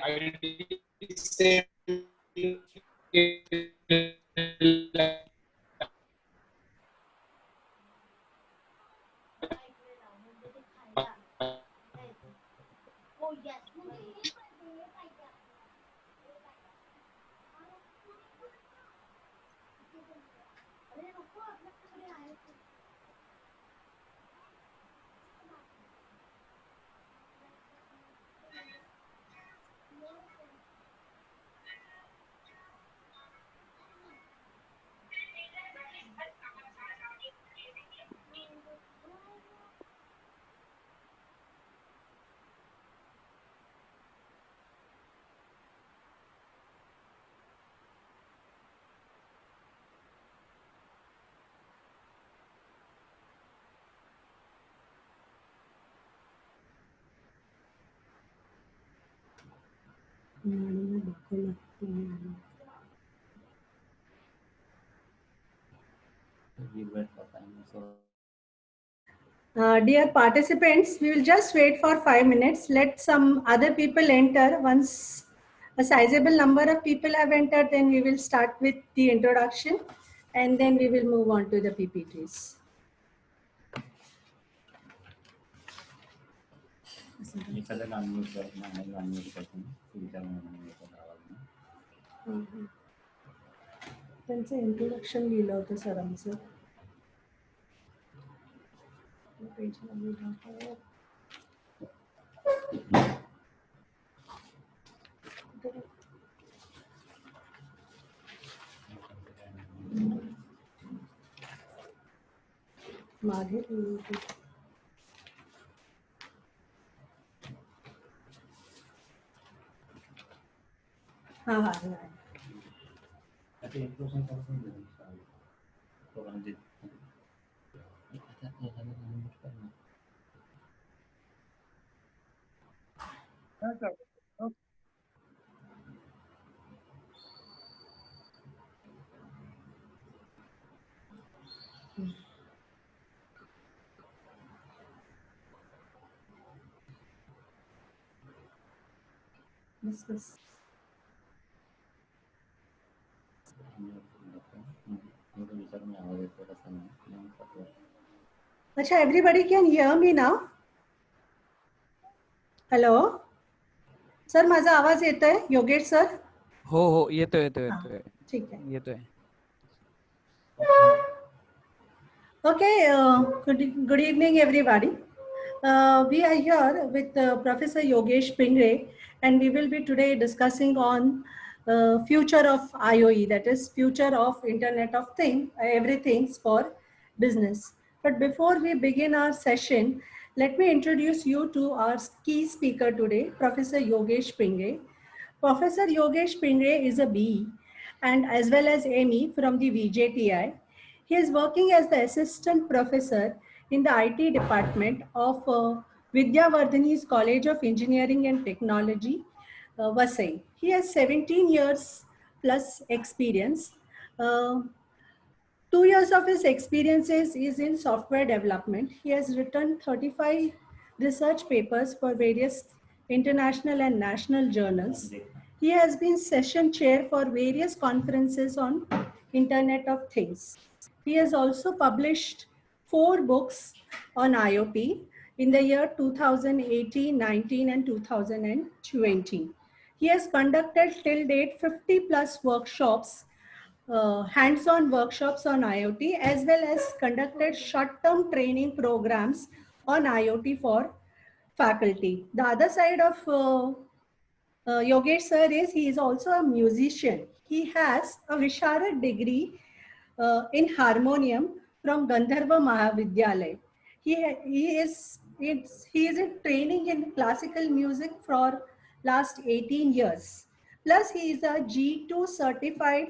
ID same Dear participants, we will just wait for 5 minutes. Let some other people enter. Once a sizable number of people have entered, then we will start with the introduction and then we will move on to the PPTs. त्यांचं introduction लिहिलं होतं सरांचं. मागे हाँ हाँ बस अच्छा, everybody can hear me now? Hello sir, माझा आवाज येतोय? योगेश सर? हो हो येतोय येतोय येतोय. ठीक आहे. येतोय. Okay, good evening everybody. We are here with Professor Yogesh Pingre, and we will be today discussing on future of IoE, that is future of Internet of Things, everything for business. But before we begin our session, let me introduce you to our key speaker today, Professor Yogesh Pingre. Professor Yogesh Pingre is a BE and as well as ME from the VJTI. He is working as the assistant professor in the IT department of Vidyavardhani's College of Engineering and Technology, Vasai. He has 17 years plus experience. 2 years of his experiences is in software development. He has written 35 research papers for various international and national journals. He has been session chair for various conferences on Internet of Things. He has also published 4 books on IoT in the year 2018, 19 and 2020. He has conducted till date 50 plus workshops, hands-on workshops on IoT, as well as conducted short-term training programs on IoT for faculty. The other side of Yogesh sir is he is also a musician. He has a Visharad degree in harmonium from Gandharva Mahavidyalaya. He is in training in classical music for last 18 years. Plus he is a G2 certified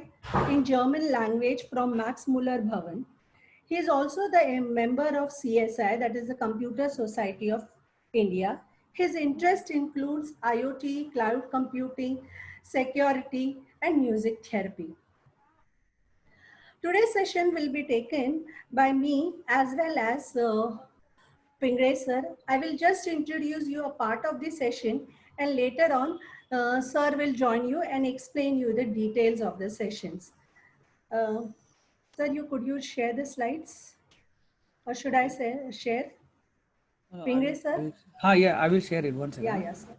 in German language from Max Muller Bhavan. He is also the member of CSI, that is the Computer Society of India. His interest includes IoT, cloud computing, security, and music therapy. Today's session will be taken by me as well as Pingre sir. I will just introduce you a part of the session, and later on Sir will join you and explain you the details of the sessions. Sir, could you share the slides? Or should I say, share? Pingre, sir? Yeah, I will share it one second. Yeah, sir.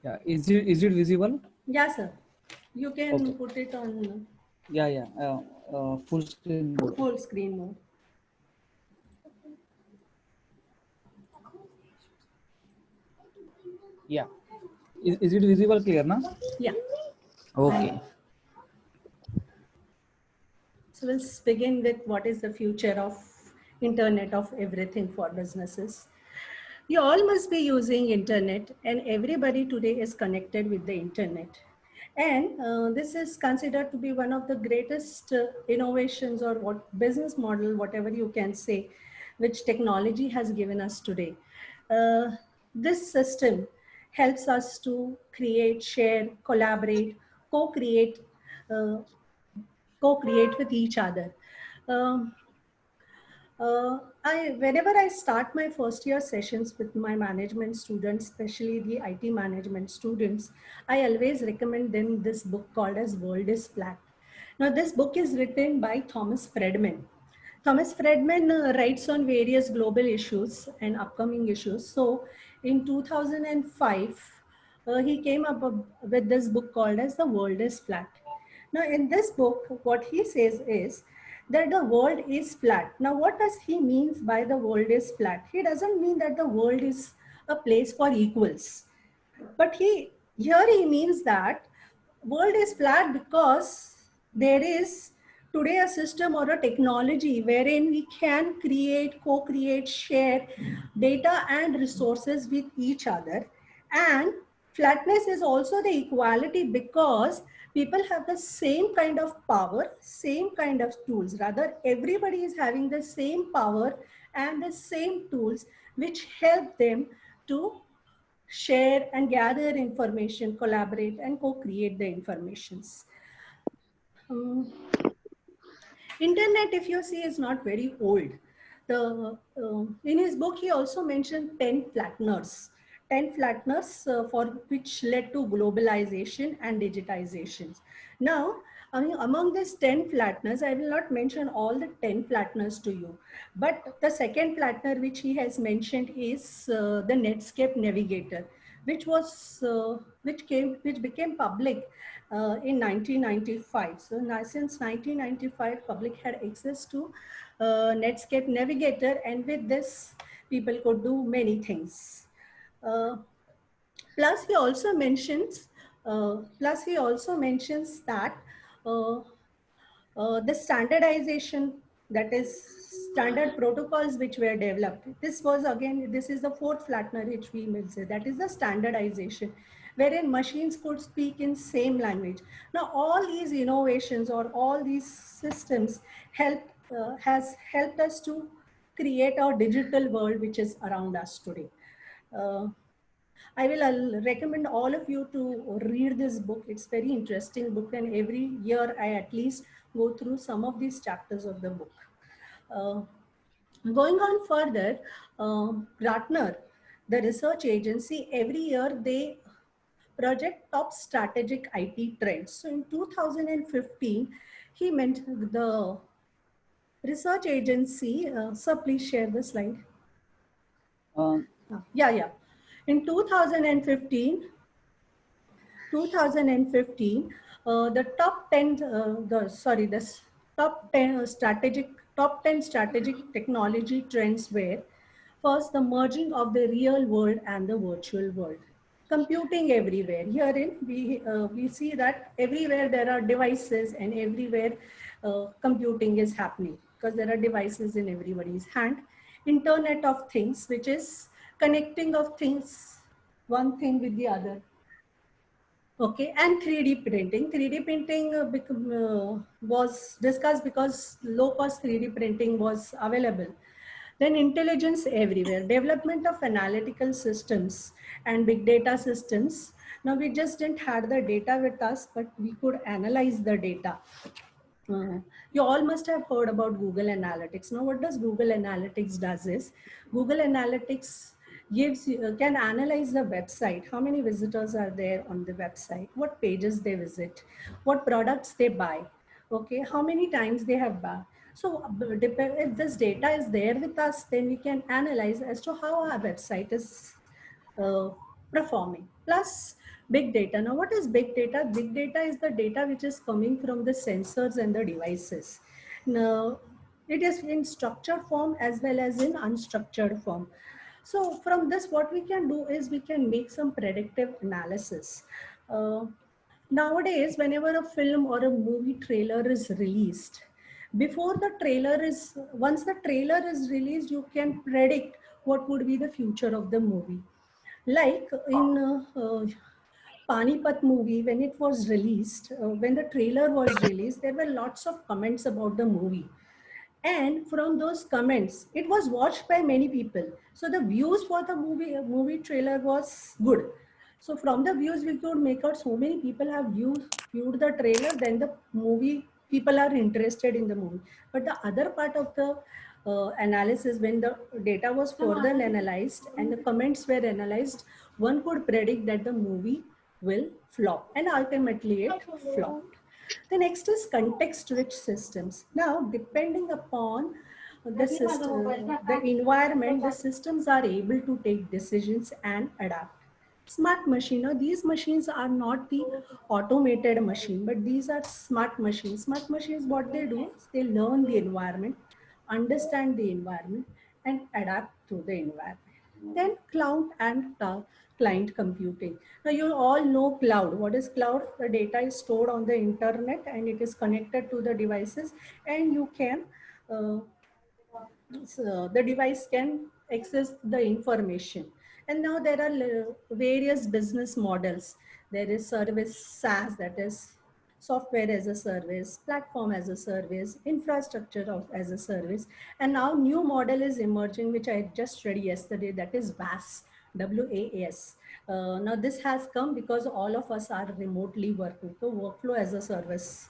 Yeah, is it visible? Yeah, sir. You can Okay. put it on Yeah. Full screen mode. full screen mode. Yeah. Is it visible clear now? Yeah. Okay. So we'll begin with what is the future of Internet of Everything for businesses. You all must be using internet, and everybody today is connected with the internet. And this is considered to be one of the greatest innovations or what business model, whatever you can say, which technology has given us today. This system helps us to create, share, collaborate, co-create, uh, co-create with each other. Um, Whenever I start my first year sessions with my management students, especially the IT management students, I always recommend them this book called as World is Flat. Now, this book is written by Thomas Friedman. Thomas Friedman writes on various global issues and upcoming issues. So, in 2005, he came up with this book called as The World is Flat. Now, in this book, what he says is that the world is flat. Now, what does he mean by the world is flat? He doesn't mean that the world is a place for equals. But here he means that world is flat because there is today a system or a technology wherein we can create, co-create, share data and resources with each other. And flatness is also the equality because people have the same kind of power, same kind of tools. Rather, everybody is having the same power and the same tools which help them to share and gather information, collaborate and co-create the informations. Um, Internet, if you see, is not very old. In his book, he also mentioned 10 flatteners. 10 flatteners for which led to globalization and digitization. Now, among these 10 flatteners, I will not mention all the 10 flatteners to you. But the second flattener which he has mentioned is the Netscape Navigator, which became public in 1995. So now, since 1995, public had access to Netscape Navigator, and with this, people could do many things. Plus, he also mentions. That the standardization, that is standard protocols which were developed. This is the fourth flattener which we will say, that is the standardization, wherein machines could speak in same language. Now, all these innovations or all these systems has helped us to create our digital world which is around us today. I'll recommend all of you to read this book. It's very interesting book, and every year I at least go through some of these chapters of the book. Uh, Going on further, Gartner, the research agency, every year they project top strategic IT trends. So in 2015, he meant the research agency. Sir, please share the slide. Yeah. In 2015, the top 10, top 10 strategic technology trends were first the merging of the real world and the virtual world. Computing everywhere. Herein, we see that everywhere there are devices and everywhere computing is happening because there are devices in everybody's hand. Internet of Things, which is connecting of things, one thing with the other. Okay, and 3D printing. 3D printing was discussed because low-cost 3D printing was available. Then intelligence everywhere, development of analytical systems and big data systems. Now, we just didn't have the data with us, but we could analyze the data. You all must have heard about Google Analytics. Now, what does Google Analytics does is, Google Analytics gives you, can analyze the website, how many visitors are there on the website, what pages they visit, what products they buy, okay, how many times they have bought. So if this data is there with us, then we can analyze as to how our website is uh, performing. Plus big data. Now what is big data? Big data is the data which is coming from the sensors and the devices. Now it is in structured form as well as in unstructured form. So from this, what we can do is we can make some predictive analysis. Nowadays, whenever a film or a movie trailer is released, before the trailer is, once the trailer is released, you can predict what would be the future of the movie. Like in Panipat movie, when it was released, when the trailer was released, there were lots of comments about the movie. And from those comments, it was watched by many people. So the views for the movie trailer was good. So from the views, we could make out so many people have viewed the trailer, then the movie, people are interested in the movie. But the other part of the analysis, when the data was further analyzed and the comments were analyzed, one could predict that the movie will flop, and ultimately it flopped. The next is context-rich systems. Now, depending upon the system, the environment, the systems are able to take decisions and adapt. Smart machine. Now, these machines are not the automated machine, but these are smart machines. Smart machines, what they do is they learn the environment, understand the environment, and adapt to the environment. Then cloud and client computing. Now you all know cloud. What is cloud? The data is stored on the internet and it is connected to the devices, and you can, so the device can access the information. And now there are various business models. There is service SaaS, that is software as a service, platform as a service, infrastructure as a service. And now new model is emerging, which I just read yesterday, that is WAS, WAS. Now this has come because all of us are remotely working. So workflow as a service.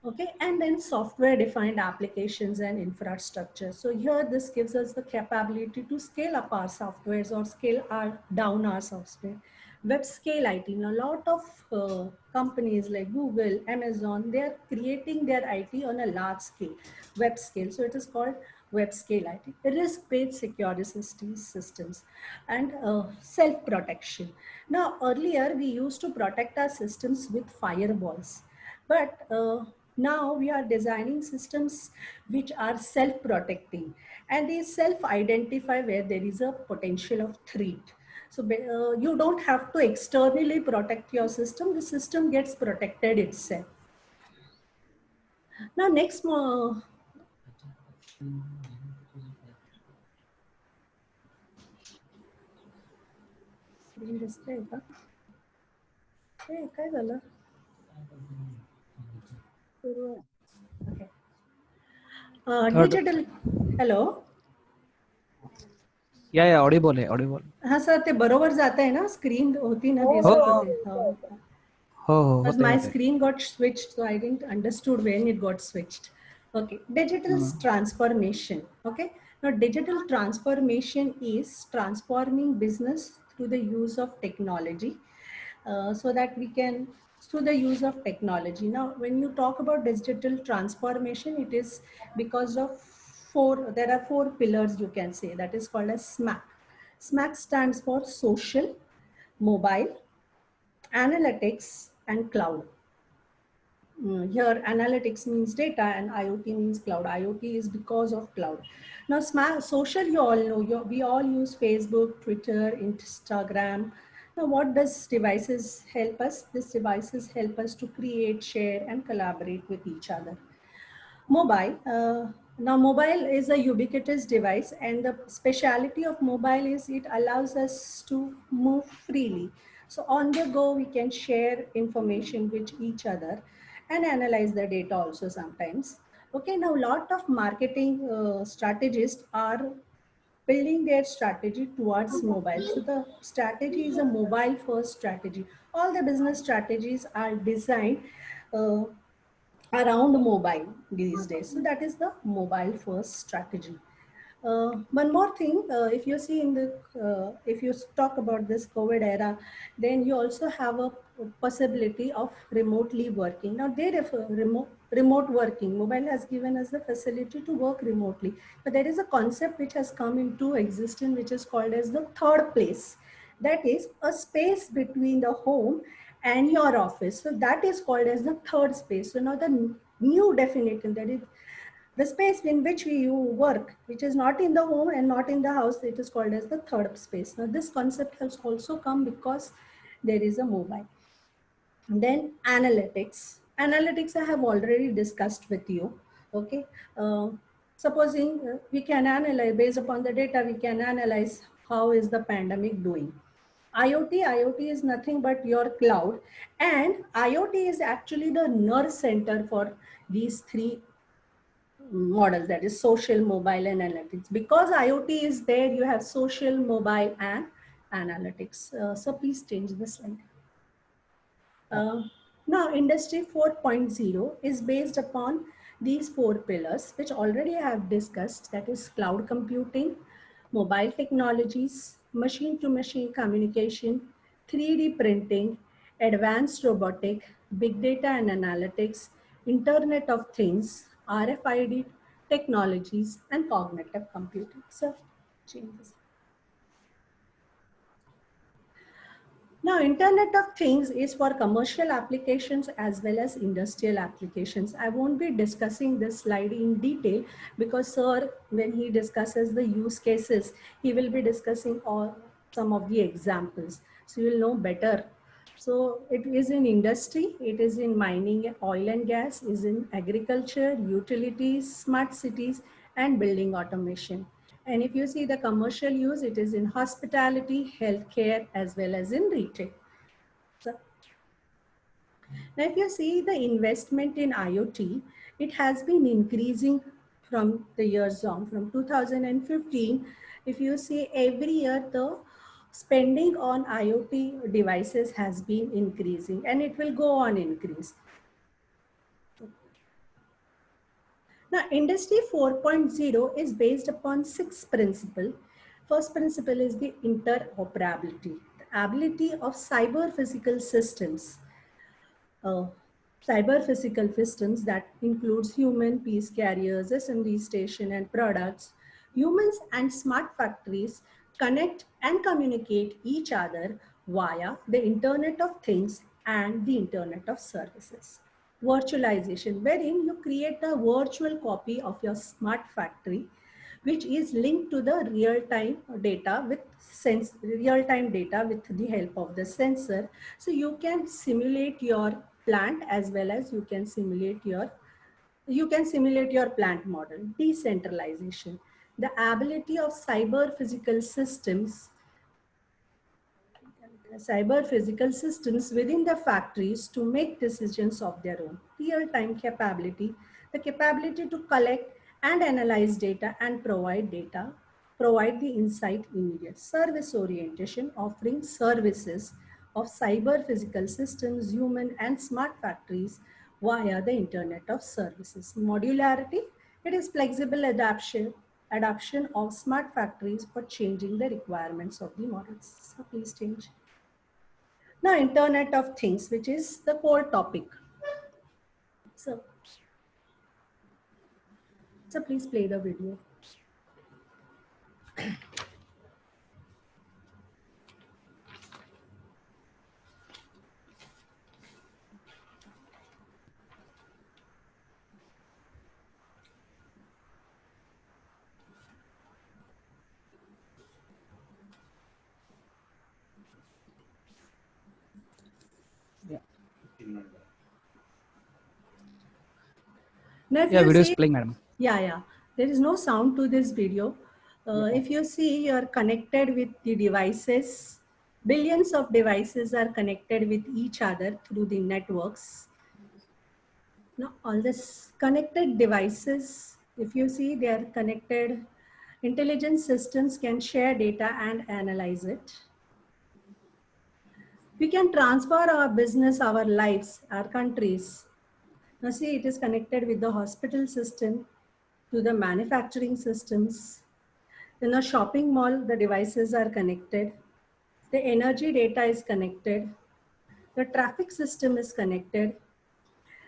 Okay, and then software defined applications and infrastructure. So here this gives us the capability to scale up our softwares or down our software. Web scale IT. Now, a lot of companies like Google, Amazon, they are creating their IT on a large scale, web scale. So it is called web scale IT. Risk-based security systems and self-protection. Now, earlier we used to protect our systems with firewalls, but now we are designing systems which are self-protecting, and they self-identify where there is a potential of threat. So you don't have to externally protect your system. The system gets protected itself. Now next, screen display का? हे, काय झालं? Okay. Digital. Hello. या Audible आहे Audible. हाँ sir, ते बरोबर जात आहे ना, स्क्रीन होती ना दिसत होते. हो because my screen got switched, so I didn't understood when it got switched. Okay, digital transformation. Okay, now digital transformation is transforming business through the use of technology, so that we can, through the use of technology. Now, when you talk about digital transformation, it is because of there are four pillars you can say, that is called as SMAC. SMAC stands for social, mobile, analytics, and cloud. Here analytics means data and IoT means cloud. IoT is because of cloud. Now social, you all know, we all use Facebook, Twitter, Instagram. Now what does devices help us? These devices help us to create, share, and collaborate with each other. Mobile. Now mobile is a ubiquitous device, and the speciality of mobile is it allows us to move freely. So on the go, we can share information with each other and analyze the data also sometimes. Okay, now a lot of marketing strategists are building their strategy towards mobile. So the strategy is a mobile first strategy. All the business strategies are designed uh, around mobile these days. So that is the mobile first strategy. One more thing, if you see in the, if you talk about this COVID era, then you also have a possibility of remotely working. Now they refer remote working. Mobile has given us the facility to work remotely, but there is a concept which has come into existence, which is called as the third place. That is a space between the home and your office. So that is called as the third space. So now the new definition, that is the space in which you work, which is not in the home and not in the house, it is called as the third space. Now, this concept has also come because there is a mobile. Then analytics. Analytics I have already discussed with you. Okay. Supposing we can analyze, based upon the data, we can analyze how is the pandemic doing. IoT is nothing but your cloud, and IoT is actually the nerve center for these three models, that is social, mobile, and analytics. Because IoT is there, you have social, mobile, and analytics. So please change the slide. Now, Industry 4.0 is based upon these four pillars, which already I have discussed, that is cloud computing, mobile technologies, machine-to-machine communication, 3D printing, advanced robotic, big data and analytics, Internet of Things, RFID technologies, and cognitive computing. So, changes. Now, Internet of Things is for commercial applications as well as industrial applications. I won't be discussing this slide in detail because sir, when he discusses the use cases, he will be discussing all some of the examples. So you will know better. So it is in industry, it is in mining, oil and gas, is in agriculture, utilities, smart cities, and building automation. And if you see the commercial use, it is in hospitality, healthcare, as well as in retail. So, now if you see the investment in IoT, it has been increasing from the years on. From 2015, if you see every year, the spending on IoT devices has been increasing, and it will go on increase. Now, Industry 4.0 is based upon 6 principles. First principle is the interoperability, the ability of cyber physical systems. Cyber physical systems that includes human peace carriers, assembly station, and products. Humans and smart factories connect and communicate each other via the Internet of Things and the Internet of Services. Virtualization, wherein you create a virtual copy of your smart factory, which is linked to the real-time data with real-time data with the help of the sensor. So you can simulate your plant as well as you can simulate your plant model. Decentralization, the ability of cyber physical systems within the factories to make decisions of their own. Real-time capability, the capability to collect and analyze data and provide the insight immediate. Service orientation, offering services of cyber physical systems, human and smart factories via the Internet of Services. Modularity, it is flexible adaptation of smart factories for changing the requirements of the models. So please change. Now, Internet of Things, which is the core topic. So please play the video. Yeah. Now, if Yeah, you video is see, playing, madam. yeah, there is no sound to this video. If you see, you are connected with the devices. Billions of devices are connected with each other through the networks. Now, all this connected devices, if you see, they are connected. Intelligent systems can share data and analyze it. We can transfer our business, our lives, our countries. Now see, it is connected with the hospital system, to the manufacturing systems, In a shopping mall, the devices are connected. The energy data is connected. The traffic system is connected.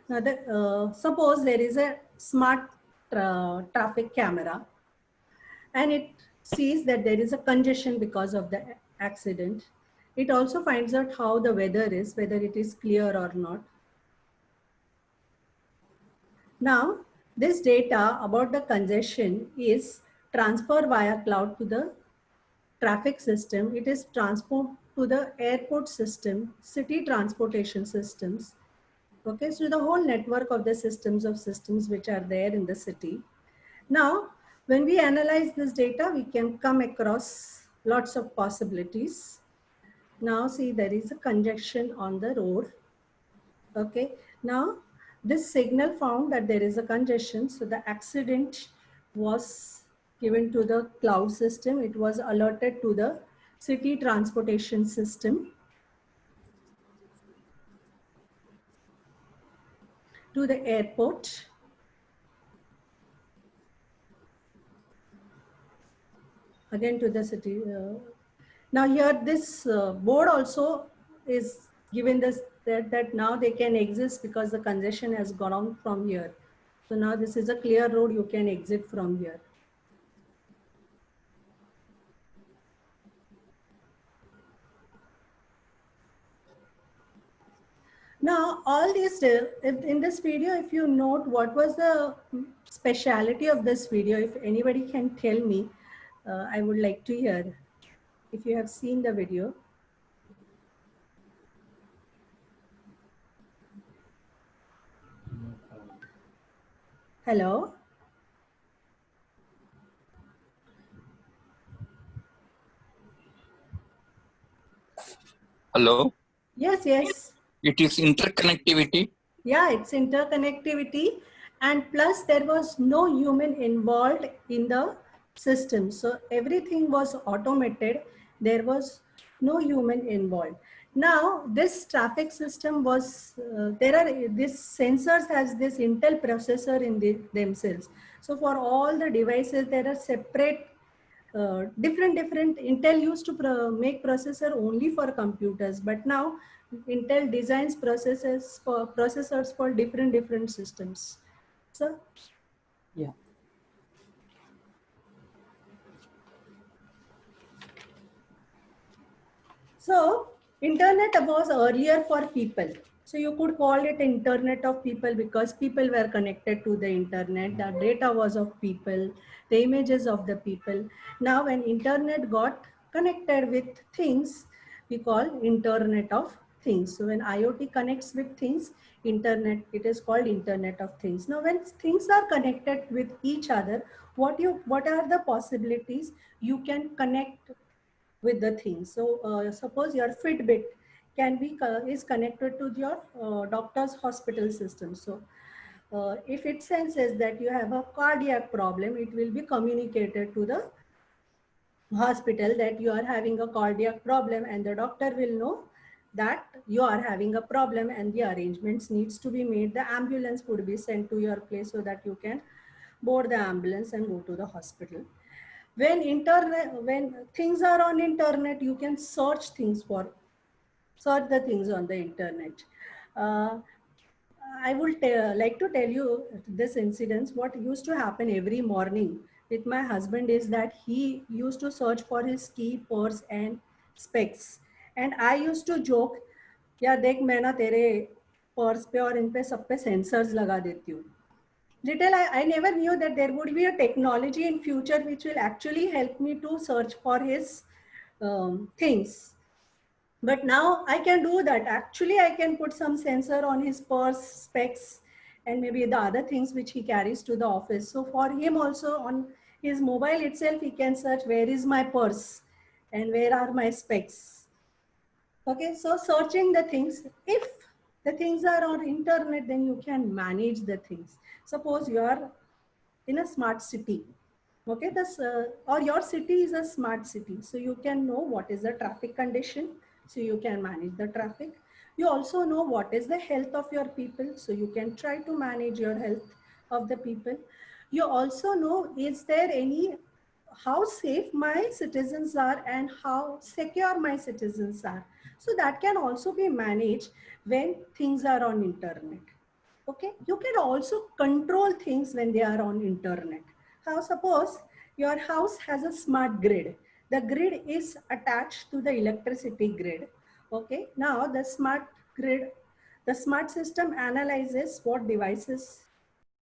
Now, suppose there is a smart traffic camera and it sees that there is a congestion because of the accident. It also finds out how the weather is, whether it is clear or not. Now, this data about the congestion is transferred via cloud to the traffic system. It is transferred to the airport system, city transportation systems. Okay, so the whole network of the systems which are there in the city. Now, when we analyze this data, we can come across lots of possibilities. Now, see, there is a congestion on the road. Okay, now this signal found that there is a congestion. So the accident was given to the cloud system. It was alerted to the city transportation system, to the airport, again to the city. Now here this board also is given this that now they can exist because the congestion has gone on from here. So now this is a clear road, you can exit from here. Now, all these, in this video, if you note what was the speciality of this video, if anybody can tell me, I would like to hear if you have seen the video. Hello? Hello. Yes, yes. It is interconnectivity. Yeah, it's interconnectivity. And plus there was no human involved in the system. So everything was automated. There was no human involved. Now this traffic system was, this sensors has this Intel processor in themselves. So for all the devices, there are separate different Intel used to make processor only for computers, but now Intel designs processors for different systems. So Yeah. So internet was earlier for people. So you could call it internet of people because people were connected to the internet. The data was of people, the images of the people. Now when internet got connected with things, we call internet of things. So when IoT connects with things, internet, it is called internet of things. Now when things are connected with each other, what are the possibilities? You can connect with the things. So suppose your Fitbit can be is connected to your doctor's hospital system. So if it senses that you have a cardiac problem, it will be communicated to the hospital that you are having a cardiac problem, and the doctor will know that you are having a problem and the arrangements needs to be made. The ambulance would be sent to your place so that you can board the ambulance and go to the hospital. When things are on internet, you can search the things on the internet. uh, I would like to tell you this incident. What used to happen every morning with my husband is that he used to search for his key, purse and specs, and I used to joke, या देख मैं ना तेरे purse पे और इन पे सब पे सेंसर्स लगा देती हूँ. Little I never knew that there would be a technology in future which will actually help me to search for his things. But now I can do that. Actually, I can put some sensor on his purse, specs, and maybe the other things which he carries to the office. So for him also on his mobile itself, he can search where is my purse and where are my specs. Okay, so searching the things, if the things are on internet, then you can manage the things. Suppose you are in a smart city. Okay, this or your city is a smart city, so you can know what is the traffic condition, so you can manage the traffic. You also know what is the health of your people, so you can try to manage your health of the people. You also know, is there any how safe my citizens are and how secure my citizens are. So that can also be managed when things are on internet. Okay, you can also control things when they are on internet. How suppose your house has a smart grid. The grid is attached to the electricity grid. Okay, now the smart grid, the smart system analyzes what devices